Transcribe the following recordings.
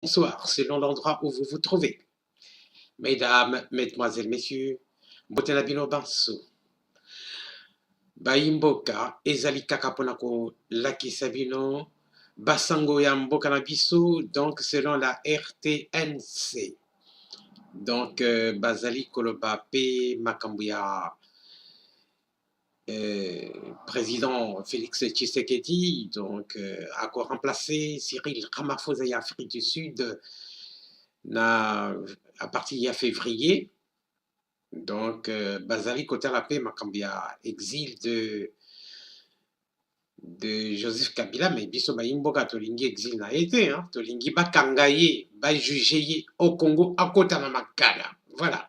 Bonsoir, selon l'endroit où vous vous trouvez. Mesdames, Mesdemoiselles, Messieurs, Mbotena bino banso. Baimboka, ezali kaka mpona kolakisa bino basango ya mboka na biso, donc selon la RTNC. Donc bazali koloba pe makambo ya président Félix Tshisekedi, donc a remplacé Cyril Ramaphosa ya Afrique du Sud à partir de février. Donc bazali kota la paix makambia exil de Joseph Kabila, mais biso baimboka tolingi exil na été, hein, tolingi bakangaye, ba jugé au Congo à kota na makala. Voilà.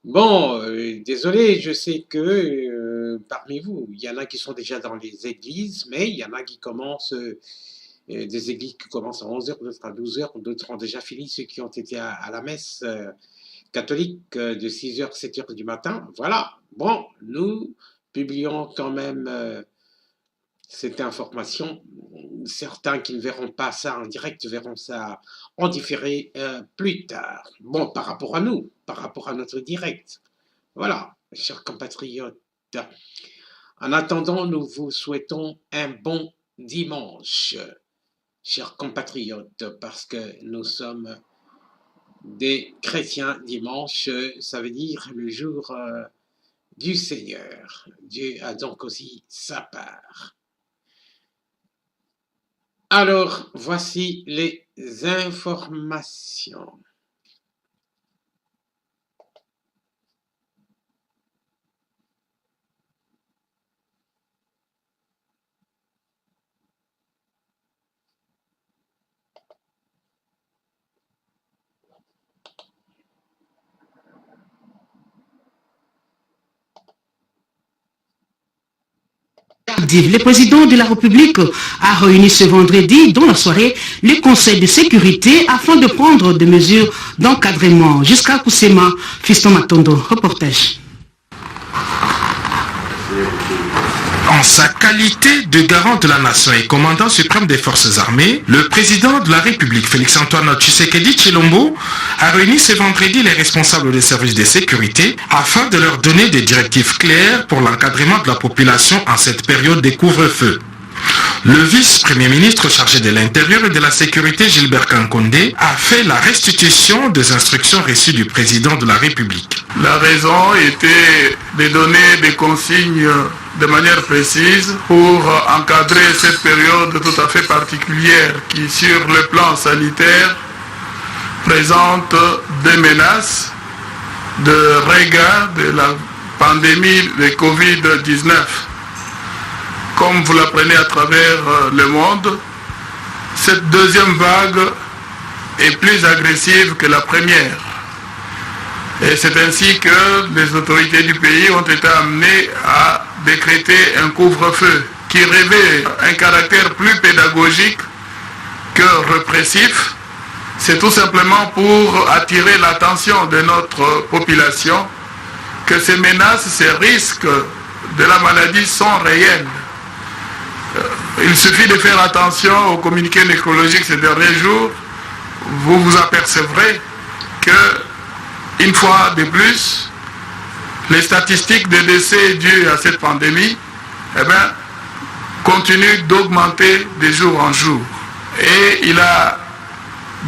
Bon, désolé, je sais que parmi vous, il y en a qui sont déjà dans les églises, mais il y en a qui commencent, des églises qui commencent à 11h, d'autres à 12h, d'autres ont déjà fini, ceux qui ont été à la messe catholique de 6h, 7h du matin. Voilà. Bon, nous publions quand même cette information. Certains qui ne verront pas ça en direct verront ça en différé plus tard. Bon, par rapport à nous, par rapport à notre direct. Voilà, chers compatriotes. En attendant, nous vous souhaitons un bon dimanche, chers compatriotes, parce que nous sommes des chrétiens dimanche, ça veut dire le jour du Seigneur. Dieu a donc aussi sa part. Alors, voici les informations. Le président de la République a réuni ce vendredi, dans la soirée, le Conseil de sécurité afin de prendre des mesures d'encadrement. Jusqu'à Koussema, Fiston Matondo, reportage. En sa qualité de garant de la nation et commandant suprême des forces armées, le président de la République, Félix-Antoine Tshisekedi Tshilombo, a réuni ce vendredi les responsables des services de sécurité afin de leur donner des directives claires pour l'encadrement de la population en cette période de couvre-feu. Le vice-premier ministre chargé de l'Intérieur et de la Sécurité, Gilbert Kankondé, a fait la restitution des instructions reçues du président de la République. La raison était de donner des consignes de manière précise pour encadrer cette période tout à fait particulière qui, sur le plan sanitaire, présente des menaces de regard de la pandémie de Covid-19. Comme vous l'apprenez à travers le monde, cette deuxième vague est plus agressive que la première. Et c'est ainsi que les autorités du pays ont été amenées à décréter un couvre-feu qui revêt un caractère plus pédagogique que répressif. C'est tout simplement pour attirer l'attention de notre population que ces menaces, ces risques de la maladie sont réels. Il suffit de faire attention aux communiqués nécrologiques ces derniers jours. Vous vous apercevrez que, une fois de plus, les statistiques de décès dus à cette pandémie continuent d'augmenter de jour en jour. Et il a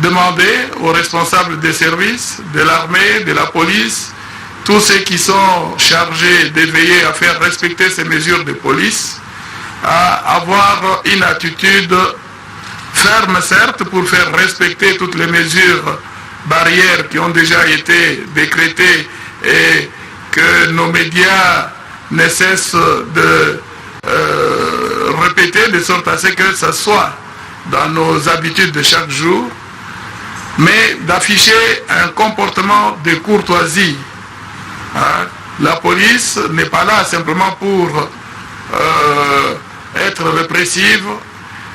demandé aux responsables des services, de l'armée, de la police, tous ceux qui sont chargés de veiller à faire respecter ces mesures de police, à avoir une attitude ferme, certes, pour faire respecter toutes les mesures barrières qui ont déjà été décrétées et que nos médias ne cessent de répéter de sorte à ce que ça soit dans nos habitudes de chaque jour, mais d'afficher un comportement de courtoisie. La police n'est pas là simplement pour être répressive,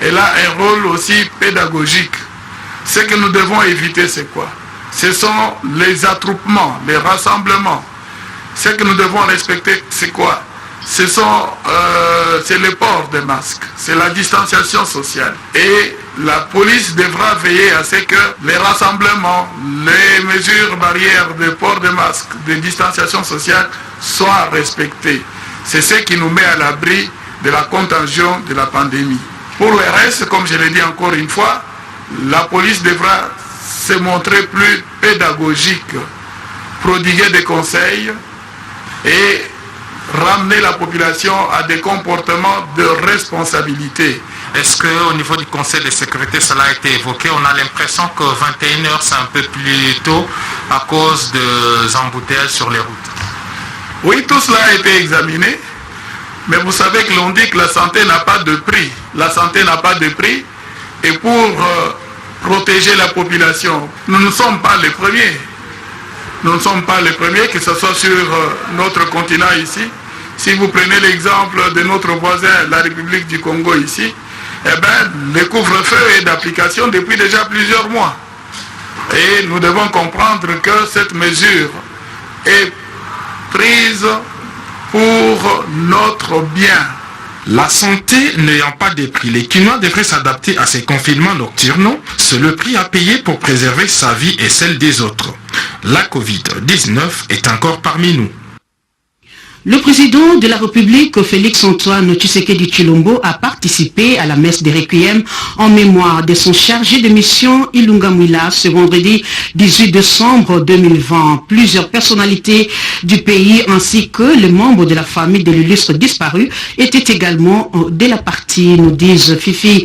elle a un rôle aussi pédagogique. Ce que nous devons éviter, c'est quoi? Ce sont les attroupements, les rassemblements. Ce que nous devons respecter, c'est quoi? c'est le port des masques, c'est la distanciation sociale. Et la police devra veiller à ce que les rassemblements, les mesures barrières de port de masques, de distanciation sociale soient respectées. C'est ce qui nous met à l'abri de la contagion de la pandémie. Pour le reste, comme je l'ai dit encore une fois, la police devra se montrer plus pédagogique, prodiguer des conseils et ramener la population à des comportements de responsabilité. Est-ce qu'au niveau du Conseil de sécurité, cela a été évoqué? On a l'impression que 21h, c'est un peu plus tôt à cause des embouteillages sur les routes. Oui, tout cela a été examiné, mais vous savez que l'on dit que la santé n'a pas de prix. La santé n'a pas de prix, et pour protéger la population, nous ne sommes pas les premiers. Nous ne sommes pas les premiers, que ce soit sur notre continent ici. Si vous prenez l'exemple de notre voisin, la République du Congo ici, eh bien, le couvre-feu est d'application depuis déjà plusieurs mois. Et nous devons comprendre que cette mesure est prise pour notre bien. La santé n'ayant pas de prix, les Kinois devraient s'adapter à ces confinements nocturnaux. C'est le prix à payer pour préserver sa vie et celle des autres. La Covid-19 est encore parmi nous. Le président de la République, Félix-Antoine Tshisekedi Tshilombo, a participé à la messe des Requiem en mémoire de son chargé de mission Ilunga Mwila ce vendredi 18 décembre 2020. Plusieurs personnalités du pays ainsi que les membres de la famille de l'illustre disparu étaient également de la partie, nous disent Fifi,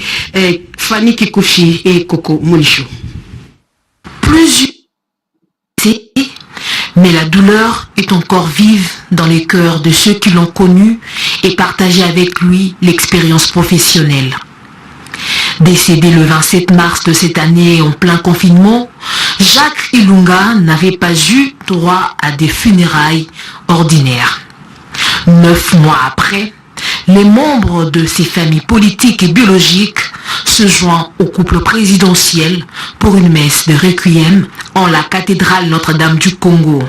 Fanny Kikuchi et Coco Molichou. Plusieurs, mais la douleur est encore vive dans les cœurs de ceux qui l'ont connu et partagé avec lui l'expérience professionnelle. Décédé le 27 mars de cette année en plein confinement, Jacques Ilunga n'avait pas eu droit à des funérailles ordinaires. 9 mois après, les membres de ses familles politiques et biologiques se joignent au couple présidentiel pour une messe de requiem en la cathédrale Notre-Dame du Congo.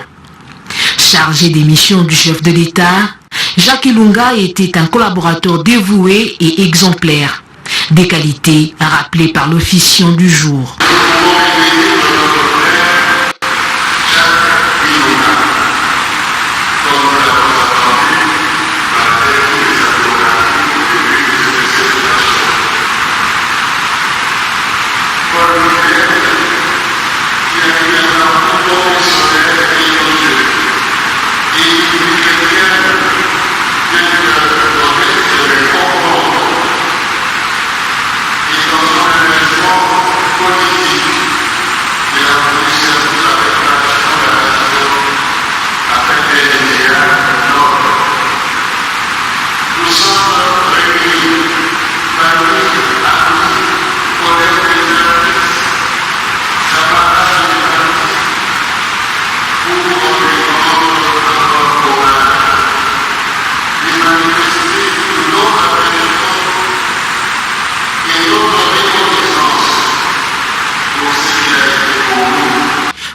Chargé des missions du chef de l'État, Jacques Ilunga était un collaborateur dévoué et exemplaire, des qualités rappelées par l'officiant du jour.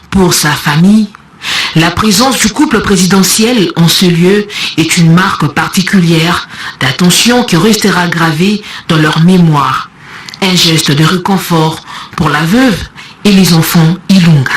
Pour sa famille, la présence du couple présidentiel en ce lieu est une marque particulière d'attention qui restera gravée dans leur mémoire. Un geste de réconfort pour la veuve et les enfants Ilunga.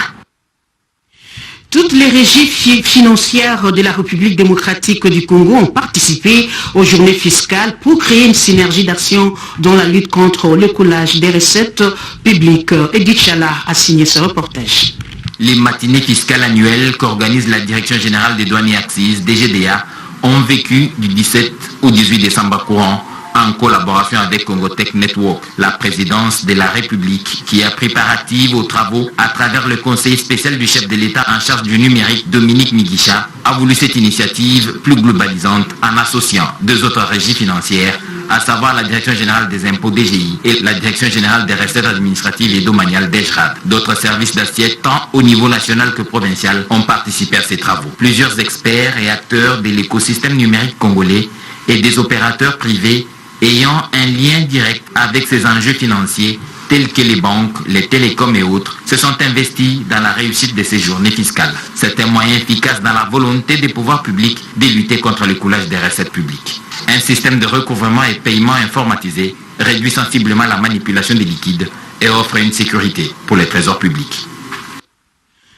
Toutes les régies financières de la République démocratique du Congo ont participé aux journées fiscales pour créer une synergie d'action dans la lutte contre le coulage des recettes publiques. Edith Chala a signé ce reportage. Les matinées fiscales annuelles qu'organise la Direction générale des douanes et accises, DGDA, ont vécu du 17 au 18 décembre courant en collaboration avec Congotech Network, la présidence de la République qui a préparative aux travaux à travers le conseil spécial du chef de l'État en charge du numérique, Dominique Migisha, a voulu cette initiative plus globalisante en associant deux autres régies financières, à savoir la Direction générale des impôts DGI et la Direction générale des recettes administratives et domaniales DGRAD. D'autres services d'assiette, tant au niveau national que provincial, ont participé à ces travaux. Plusieurs experts et acteurs de l'écosystème numérique congolais et des opérateurs privés ayant un lien direct avec ces enjeux financiers tels que les banques, les télécoms et autres, se sont investis dans la réussite de ces journées fiscales. C'est un moyen efficace dans la volonté des pouvoirs publics de lutter contre le coulage des recettes publiques. Un système de recouvrement et paiement informatisé réduit sensiblement la manipulation des liquides et offre une sécurité pour les trésors publics.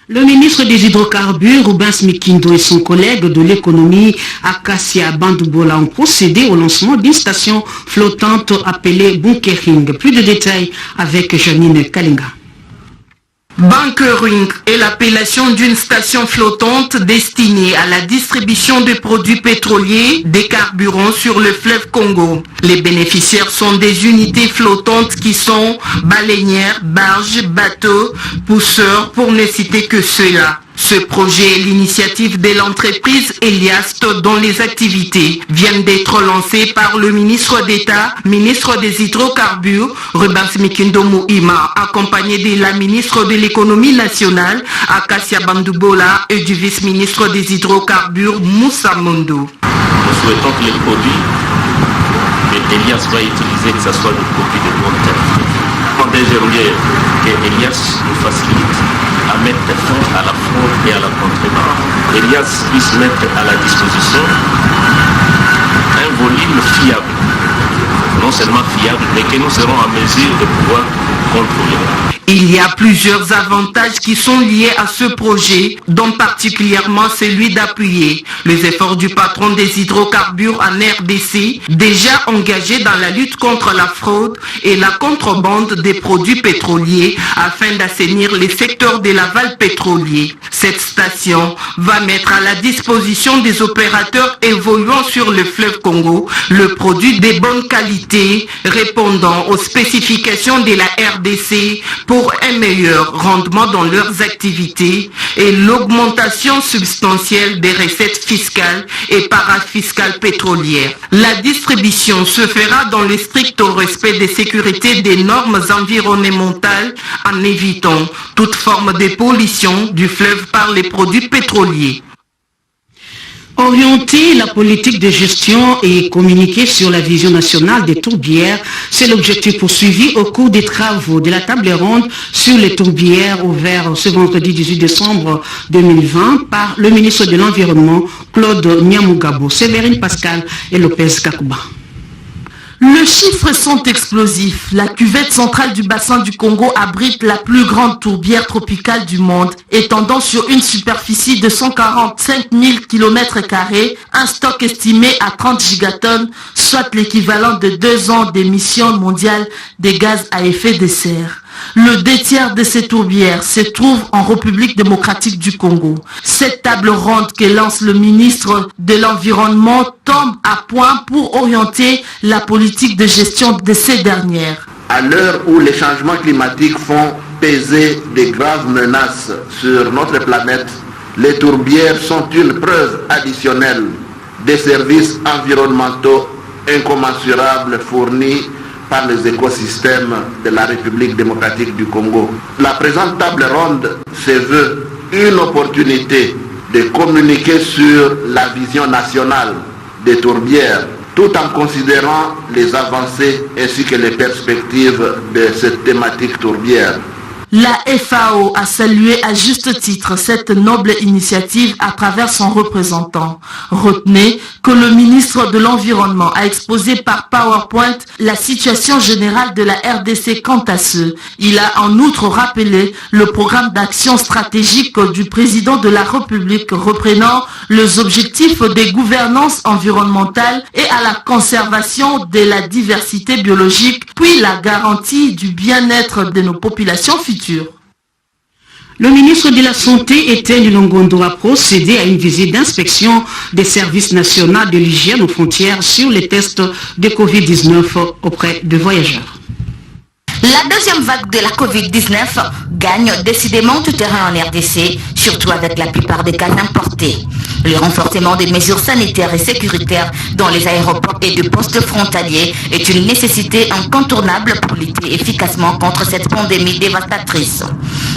Le ministre des Hydrocarbures, Rubens Mikindo, et son collègue de l'économie, Acacia Bandoubola, ont procédé au lancement d'une station flottante appelée Bunkering. Plus de détails avec Janine Kalinga. Bunkering est l'appellation d'une station flottante destinée à la distribution de produits pétroliers, des carburants sur le fleuve Congo. Les bénéficiaires sont des unités flottantes qui sont baleinières, barges, bateaux, pousseurs, pour ne citer que ceux-là. Ce projet est l'initiative de l'entreprise Eliast dont les activités viennent d'être lancées par le ministre d'État, ministre des Hydrocarbures, Rubens Mikindo Mouima, accompagné de la ministre de l'Économie nationale, Acacia Bandoubola, et du vice-ministre des Hydrocarbures, Moussa Mondo. Nous souhaitons que les produits que Elias va utiliser, que ce soit des produits de bonne qualité. J'aimerais que Elias nous facilite à mettre fin à la fraude et à la contrebande. Elias puisse mettre à la disposition un volume fiable, non seulement fiable, mais que nous serons en mesure de pouvoir contrôler. Il y a plusieurs avantages qui sont liés à ce projet, dont particulièrement celui d'appuyer les efforts du patron des hydrocarbures en RDC, déjà engagé dans la lutte contre la fraude et la contrebande des produits pétroliers afin d'assainir les secteurs de l'aval pétrolier. Cette station va mettre à la disposition des opérateurs évoluant sur le fleuve Congo le produit de bonne qualité répondant aux spécifications de la RDC pour un meilleur rendement dans leurs activités et l'augmentation substantielle des recettes fiscales et parafiscales pétrolières. La distribution se fera dans le strict respect des sécurités des normes environnementales en évitant toute forme de pollution du fleuve par les produits pétroliers. Orienter la politique de gestion et communiquer sur la vision nationale des tourbières, c'est l'objectif poursuivi au cours des travaux de la table ronde sur les tourbières ouvert ce vendredi 18 décembre 2020 par le ministre de l'Environnement Claude Nyamugabo, Séverine Pascal et Lopez Kakouba. Les chiffres sont explosifs. La cuvette centrale du bassin du Congo abrite la plus grande tourbière tropicale du monde, étendant sur une superficie de 145 000 km², un stock estimé à 30 gigatonnes, soit l'équivalent de 2 ans d'émissions mondiales des gaz à effet de serre. Le 2/3 de ces tourbières se trouve en République démocratique du Congo. Cette table ronde que lance le ministre de l'Environnement tombe à point pour orienter la politique de gestion de ces dernières. À l'heure où les changements climatiques font peser de graves menaces sur notre planète, les tourbières sont une preuve additionnelle des services environnementaux incommensurables fournis par les écosystèmes de la République démocratique du Congo. La présente table ronde se veut une opportunité de communiquer sur la vision nationale des tourbières, tout en considérant les avancées ainsi que les perspectives de cette thématique tourbière. La FAO a salué à juste titre cette noble initiative à travers son représentant. Retenez que le ministre de l'Environnement a exposé par PowerPoint la situation générale de la RDC quant à ce. Il a en outre rappelé le programme d'action stratégique du président de la République reprenant les objectifs de gouvernance environnementale et à la conservation de la diversité biologique, puis la garantie du bien-être de nos populations futures. Le ministre de la Santé, Étienne Longondo, a procédé à une visite d'inspection des services nationaux de l'hygiène aux frontières sur les tests de Covid-19 auprès de voyageurs. La deuxième vague de la Covid-19 gagne décidément tout terrain en RDC, surtout avec la plupart des cas importés. Le renforcement des mesures sanitaires et sécuritaires dans les aéroports et de postes frontaliers est une nécessité incontournable pour lutter efficacement contre cette pandémie dévastatrice.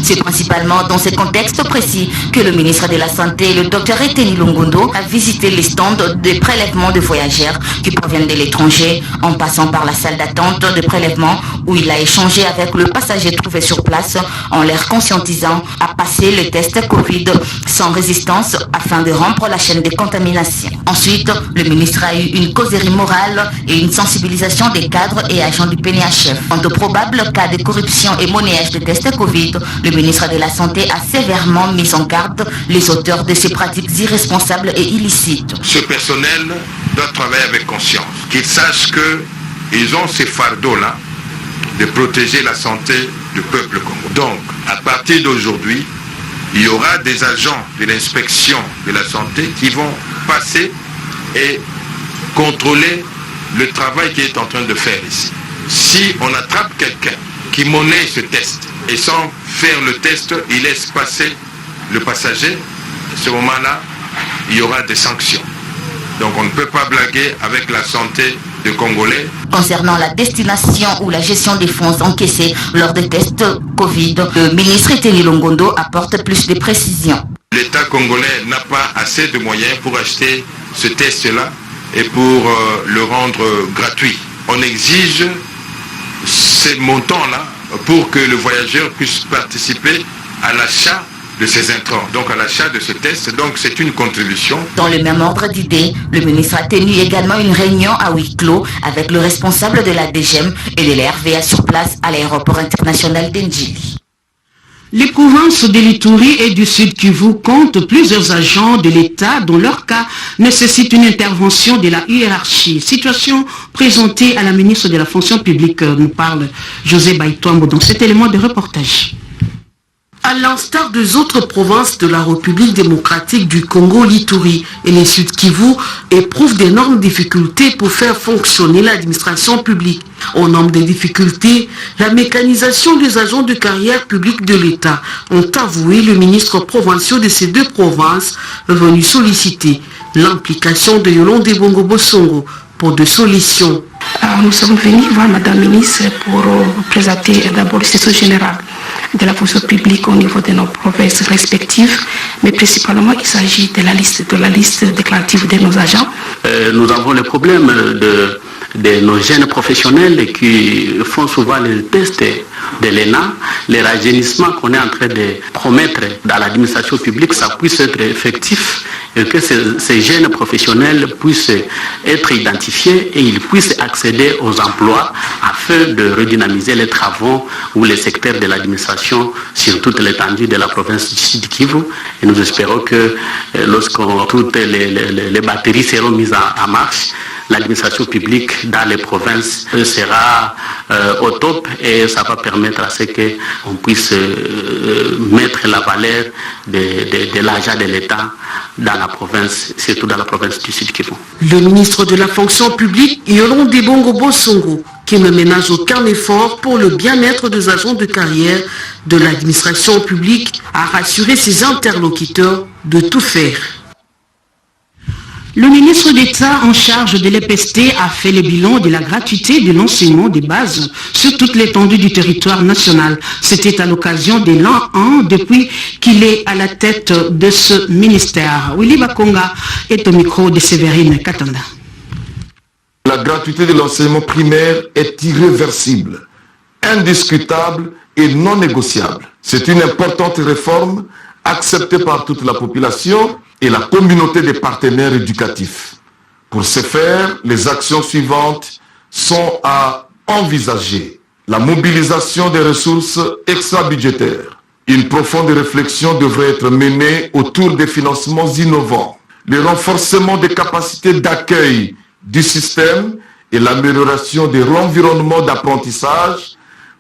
C'est principalement dans ce contexte précis que le ministre de la Santé, le Dr Eteni Longondo, a visité les stands de prélèvement de voyageurs qui proviennent de l'étranger, en passant par la salle d'attente de prélèvement où il a échangé avec le passager trouvé sur place en leur conscientisant à passer le test Covid sans résistance afin de rompre la chaîne de contamination. Ensuite, le ministre a eu une causerie morale et une sensibilisation des cadres et agents du PNHF. Quant au probable cas de corruption et monnayage de tests Covid, le ministre de la Santé a sévèrement mis en garde les auteurs de ces pratiques irresponsables et illicites. Ce personnel doit travailler avec conscience, qu'ils sachent qu'ils ont ces fardeaux-là de protéger la santé du peuple congolais. Donc, à partir d'aujourd'hui, il y aura des agents de l'inspection de la santé qui vont passer et contrôler le travail qui est en train de faire ici. Si on attrape quelqu'un qui monnaie ce test et sans faire le test, il laisse passer le passager, à ce moment-là, il y aura des sanctions. Donc on ne peut pas blaguer avec la santé des Congolais. Concernant la destination ou la gestion des fonds encaissés lors des tests Covid, le ministre Eteni Longondo apporte plus de précisions. L'État congolais n'a pas assez de moyens pour acheter ce test-là et pour le rendre gratuit. On exige ces montants-là pour que le voyageur puisse participer à l'achat de ces intrants, donc à l'achat de ce test, donc c'est une contribution. Dans le même ordre d'idées, le ministre a tenu également une réunion à huis clos avec le responsable de la DGM et de la RVA sur place à l'aéroport international d'Ndjili. Les provinces de l'Ituri et du Sud Kivu comptent plusieurs agents de l'État dont leur cas nécessite une intervention de la hiérarchie. Situation présentée à la ministre de la fonction publique, nous parle José Baïtouambo dans cet élément de reportage. À l'instar des autres provinces de la République démocratique du Congo, l'Ituri et les Sud Kivu éprouvent d'énormes difficultés pour faire fonctionner l'administration publique. Au nombre des difficultés, la mécanisation des agents de carrière publique de l'État ont avoué le ministre provincial de ces deux provinces venu solliciter l'implication de Yolande Bongo Bosongo pour des solutions. Nous sommes venus voir Madame la ministre pour présenter d'abord le situation générale de la fonction publique au niveau de nos provinces respectives, mais principalement il s'agit de la liste déclarative de nos agents. Nous avons le problème de nos jeunes professionnels qui font souvent les tests de l'ENA, les rajeunissements qu'on est en train de promettre dans l'administration publique, ça puisse être effectif et que ces jeunes professionnels puissent être identifiés et ils puissent accéder aux emplois afin de redynamiser les travaux ou les secteurs de l'administration sur toute l'étendue de la province du Sud Kivu. Et nous espérons que lorsque toutes les batteries seront mises en marche, l'administration publique dans les provinces sera au top et ça va permettre à ce qu'on puisse mettre la valeur de l'argent de l'État dans la province, surtout dans la province du Sud Kivu. Le ministre de la fonction publique, Yolande Bongo Bosongo, qui ne ménage aucun effort pour le bien-être des agents de carrière de l'administration publique, a rassuré ses interlocuteurs de tout faire. Le ministre d'État en charge de l'EPST a fait le bilan de la gratuité de l'enseignement des bases sur toute l'étendue du territoire national. C'était à l'occasion de l'an 1 depuis qu'il est à la tête de ce ministère. Willy Bakonga est au micro de Séverine Katanda. La gratuité de l'enseignement primaire est irréversible, indiscutable et non négociable. C'est une importante réforme acceptée par toute la population et la communauté des partenaires éducatifs. Pour ce faire, les actions suivantes sont à envisager. La mobilisation des ressources extra-budgétaires. Une profonde réflexion devrait être menée autour des financements innovants. Le renforcement des capacités d'accueil du système et l'amélioration de l'environnement d'apprentissage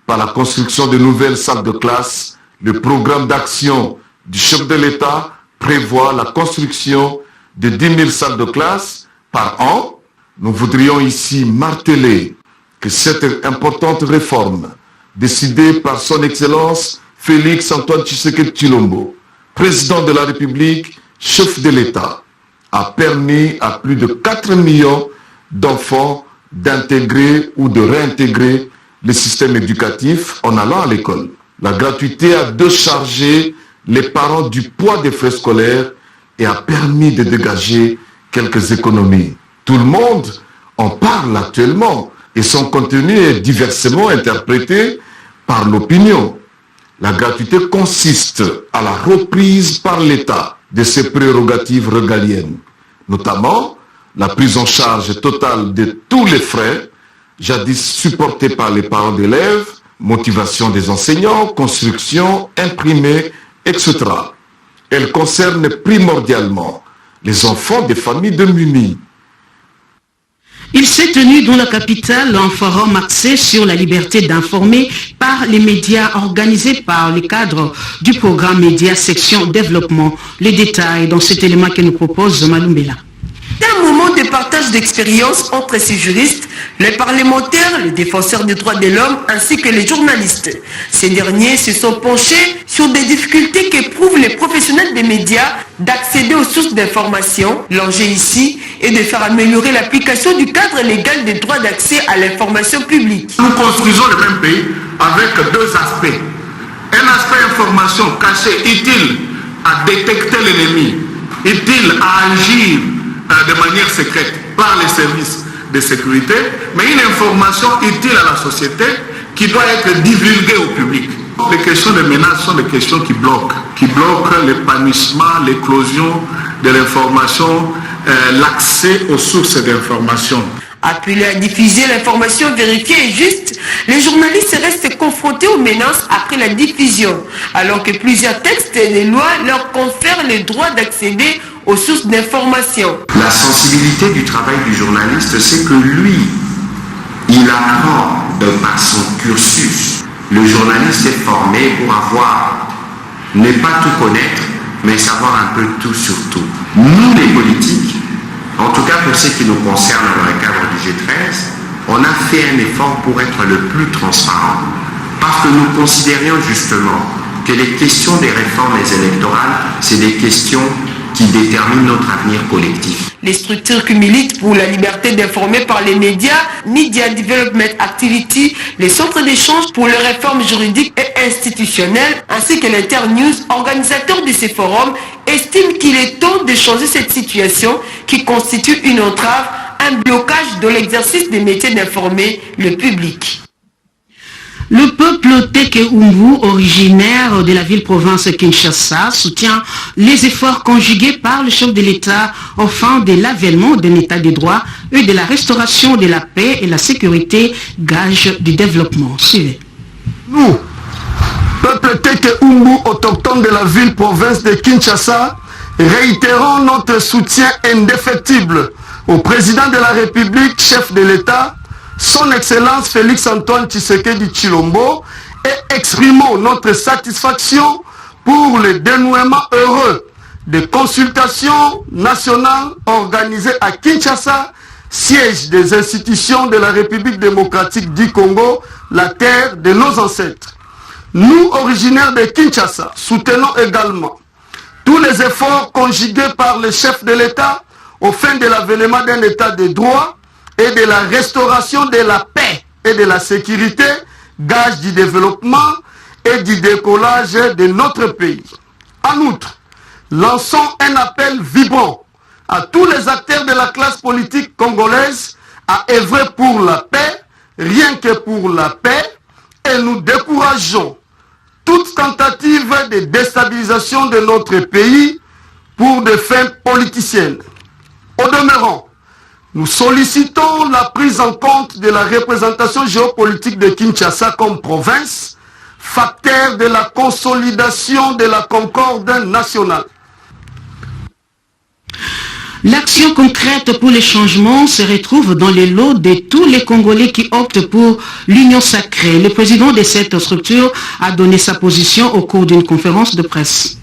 par la construction de nouvelles salles de classe. Le programme d'action du chef de l'État prévoit la construction de 10 000 salles de classe par an. Nous voudrions ici marteler que cette importante réforme, décidée par son Excellence Félix Antoine Tshisekedi Tshilombo, président de la République, chef de l'État, a permis à plus de 4 millions d'enfants d'intégrer ou de réintégrer le système éducatif en allant à l'école. La gratuité a déchargé les parents du poids des frais scolaires et a permis de dégager quelques économies. Tout le monde en parle actuellement et son contenu est diversement interprété par l'opinion. La gratuité consiste à la reprise par l'État de ses prérogatives régaliennes, notamment la prise en charge totale de tous les frais, jadis supportés par les parents d'élèves, motivation des enseignants, construction, imprimé, etc. Elle concerne primordialement les enfants des familles démunies. Il s'est tenu dans la capitale un forum axé sur la liberté d'informer par les médias organisé par les cadres du programme Média Section Développement. Les détails dans cet élément que nous propose Malumbela. Un moment de partage d'expérience entre ces juristes, les parlementaires, les défenseurs des droits de l'homme ainsi que les journalistes. Ces derniers se sont penchés sur des difficultés qu'éprouvent les professionnels des médias d'accéder aux sources d'information. L'enjeu ici est de faire améliorer l'application du cadre légal des droits d'accès à l'information publique. Nous construisons le même pays avec deux aspects. Un aspect information caché, utile à détecter l'ennemi, utile à agir de manière secrète par les services de sécurité, mais une information utile à la société qui doit être divulguée au public. Les questions de menaces sont des questions qui bloquent l'épanouissement, l'éclosion de l'information, l'accès aux sources d'information. Appelés à diffuser l'information vérifiée et juste, les journalistes restent confrontés aux menaces après la diffusion, alors que plusieurs textes et les lois leur confèrent le droit d'accéder aux sources d'information. La sensibilité du travail du journaliste, c'est que lui, il apprend par son cursus. Le journaliste est formé pour ne pas tout connaître, mais savoir un peu tout sur tout. Nous, les politiques, en tout cas pour ce qui nous concerne dans le cadre du G13, on a fait un effort pour être le plus transparent, parce que nous considérions justement que les questions des réformes électorales, c'est des questions qui déterminent notre avenir collectif. Les structures qui militent pour la liberté d'informer par les médias, Media Development Activity, les centres d'échange pour les réformes juridiques et institutionnelles, ainsi que l'Internews, organisateur de ces forums, estiment qu'il est temps de changer cette situation qui constitue une entrave, un blocage de l'exercice des métiers d'informer le public. Le peuple Teke Umbu, originaire de la ville-province Kinshasa, soutient les efforts conjugués par le chef de l'État au fin de l'avènement d'un État de droit et de la restauration de la paix et la sécurité, gage du développement. Suivez. Nous, peuple Teke Umbu, autochtone de la ville-province de Kinshasa, réitérons notre soutien indéfectible au président de la République, chef de l'État, son Excellence Félix-Antoine Tshisekedi Tshilombo, et exprimons notre satisfaction pour le dénouement heureux des consultations nationales organisées à Kinshasa, siège des institutions de la République démocratique du Congo, la terre de nos ancêtres. Nous, originaires de Kinshasa, soutenons également tous les efforts conjugués par le chef de l'État au fin de l'avènement d'un État de droit et de la restauration de la paix et de la sécurité, gage du développement et du décollage de notre pays. En outre, lançons un appel vibrant à tous les acteurs de la classe politique congolaise à œuvrer pour la paix, rien que pour la paix, et nous décourageons toute tentative de déstabilisation de notre pays pour des fins politiciennes. Au demeurant, nous sollicitons la prise en compte de la représentation géopolitique de Kinshasa comme province, facteur de la consolidation de la concorde nationale. L'action concrète pour les changements se retrouve dans les lots de tous les Congolais qui optent pour l'union sacrée. Le président de cette structure a donné sa position au cours d'une conférence de presse.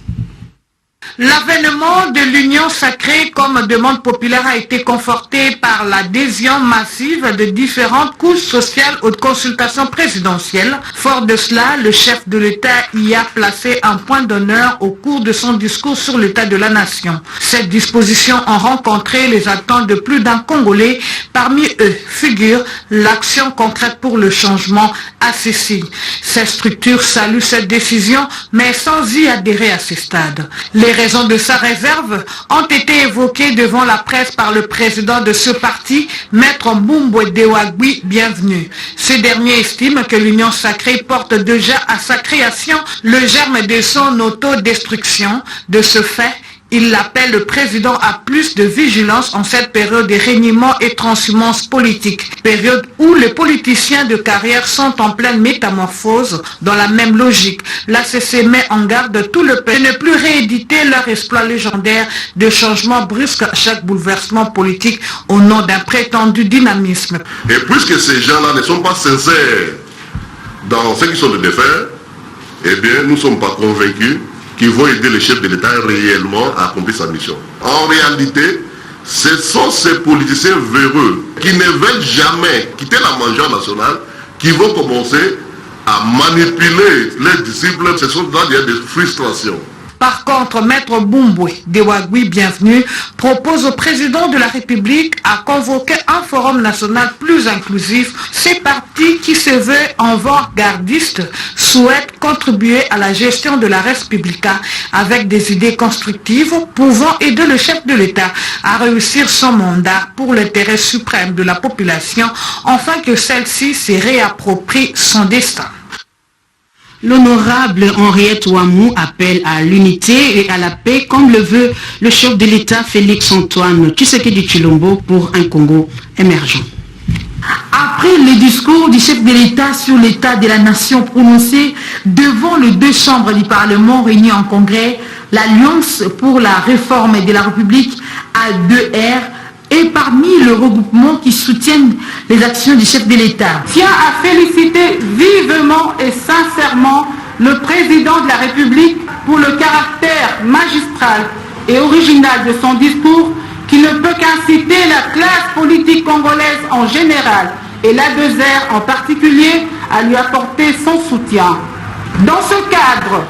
L'avènement de l'Union sacrée comme demande populaire a été conforté par l'adhésion massive de différentes couches sociales aux consultations présidentielles. Fort de cela, le chef de l'État y a placé un point d'honneur au cours de son discours sur l'état de la nation. Cette disposition a rencontré les attentes de plus d'un Congolais. Parmi eux figure l'action concrète pour le changement ACC. Ces structures saluent cette décision, mais sans y adhérer à ce stade. Les raisons de sa réserve ont été évoquées devant la presse par le président de ce parti, Maître Mbumbwe Dewagui, bienvenu. Ce dernier estime que l'Union sacrée porte déjà à sa création le germe de son autodestruction. De ce fait, il appelle le président à plus de vigilance en cette période de reniement et transhumance politique, période où les politiciens de carrière sont en pleine métamorphose dans la même logique. L'ACC met en garde tout le pays de ne plus rééditer leur exploit légendaire de changement brusque à chaque bouleversement politique au nom d'un prétendu dynamisme. Et puisque ces gens-là ne sont pas sincères dans ce qu'ils sont de défaire, eh bien nous ne sommes pas convaincus qui vont aider le chef de l'État réellement à accomplir sa mission. En réalité, ce sont ces politiciens véreux qui ne veulent jamais quitter la mangeoire nationale qui vont commencer à manipuler les disciples. Ce sont là des frustrations. Par contre, Maître Mbumbwe Dewagui, bienvenu, propose au président de la République à convoquer un forum national plus inclusif. Ces partis qui se veulent avant-gardistes souhaitent contribuer à la gestion de la res publica avec des idées constructives pouvant aider le chef de l'État à réussir son mandat pour l'intérêt suprême de la population, afin que celle-ci se réapproprie son destin. L'honorable Henriette Ouamou appelle à l'unité et à la paix comme le veut le chef de l'État Félix-Antoine Tshisekedi Tshilombo pour un Congo émergent. Après le discours du chef de l'État sur l'état de la nation prononcé devant les deux chambres du Parlement réunies en congrès, l'Alliance pour la réforme de la République A2R est parmi le regroupement qui soutiennent les actions du chef de l'État. Tient à féliciter vivement et sincèrement le président de la République pour le caractère magistral et original de son discours qui ne peut qu'inciter la classe politique congolaise en général et l'A2R en particulier à lui apporter son soutien. Dans ce cadre,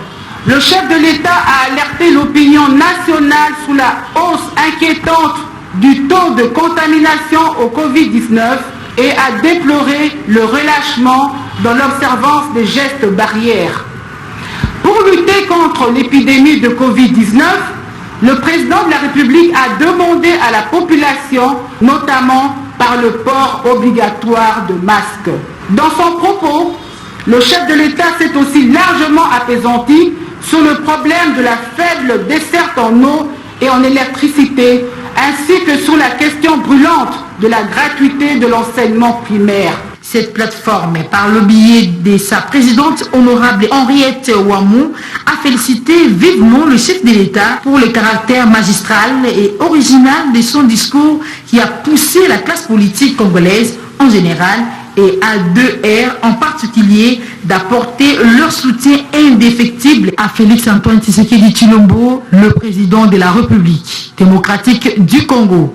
le chef de l'État a alerté l'opinion nationale sur la hausse inquiétante du taux de contamination au Covid-19 et a déploré le relâchement dans l'observance des gestes barrières. Pour lutter contre l'épidémie de Covid-19, le président de la République a demandé à la population, notamment par le port obligatoire de masques. Dans son propos, le chef de l'État s'est aussi largement apaisanti sur le problème de la faible desserte en eau et en électricité, ainsi que sur la question brûlante de la gratuité de l'enseignement primaire. Cette plateforme, par le biais de sa présidente honorable Henriette Ouamou, a félicité vivement le chef de l'État pour le caractère magistral et original de son discours qui a poussé la classe politique congolaise en général et A2R en particulier d'apporter leur soutien indéfectible à Félix-Antoine Tshisekedi Tshilombo, le président de la République démocratique du Congo.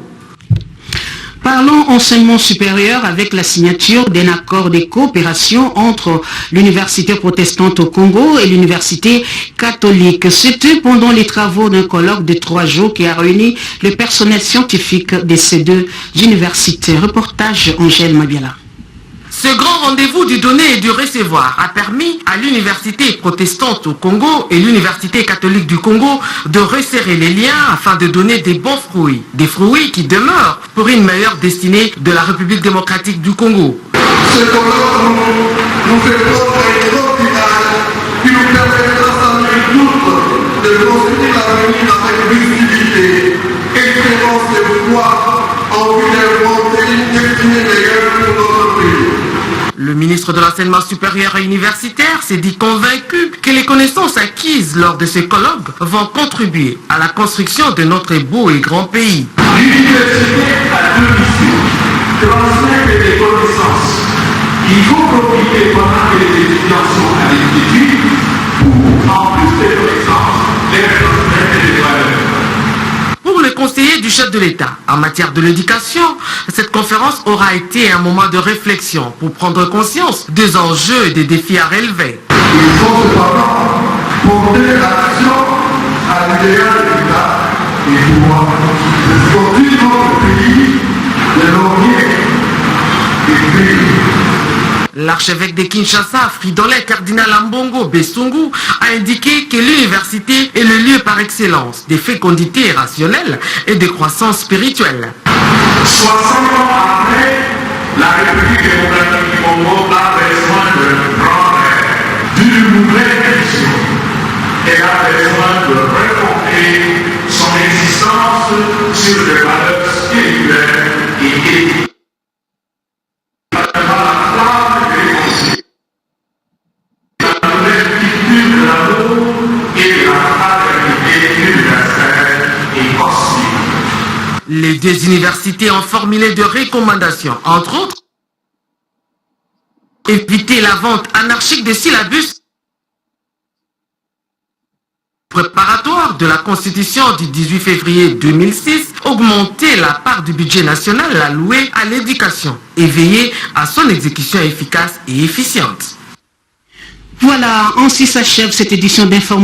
Parlons enseignement supérieur avec la signature d'un accord de coopération entre l'université protestante au Congo et l'université catholique. C'était pendant les travaux d'un colloque de 3 jours qui a réuni le personnel scientifique de ces deux universités. Reportage Angèle Mabiala. Ce grand rendez-vous du donner et du recevoir a permis à l'université protestante au Congo et l'université catholique du Congo de resserrer les liens afin de donner des bons fruits. Des fruits qui demeurent pour une meilleure destinée de la République démocratique du Congo. Ce colloque nous fait prendre un grand final qui nous permettra sans nul doute de construire l'avenir avec lucidité, espérance et foi en vue d'inventer une destinée meilleure pour notre pays. Le ministre de l'enseignement supérieur et universitaire s'est dit convaincu que les connaissances acquises lors de ces colloques vont contribuer à la construction de notre beau et grand pays. L'université a deux missions. Transmettre des connaissances. Il faut profiter pendant que les étudiants sont à l'étude pour, en plus des connaissances, les transmettre des valeurs. du chef de l'État en matière de l'éducation, cette conférence aura été un moment de réflexion pour prendre conscience des enjeux et des défis à relever. Il faut cependant porter l'action à l'idéal de l'État et du moi. Aujourd'hui, notre pays, le laurier et puis L'archevêque de Kinshasa, Fridolin Cardinal Ambongo Bessungu, a indiqué que l'université est le lieu par excellence de fécondité rationnelle et de croissance spirituelle. 60 ans après, la République démocratique du Congo a besoin de prendre d'une nouvelle vision. Elle a besoin de reconquérir son existence sur des valeurs spirituelles et éthiques. Les deux universités ont formulé des recommandations, entre autres, éviter la vente anarchique des syllabus préparatoires de la Constitution du 18 février 2006, augmenter la part du budget national alloué à l'éducation et veiller à son exécution efficace et efficiente. Voilà, ainsi s'achève cette édition d'information.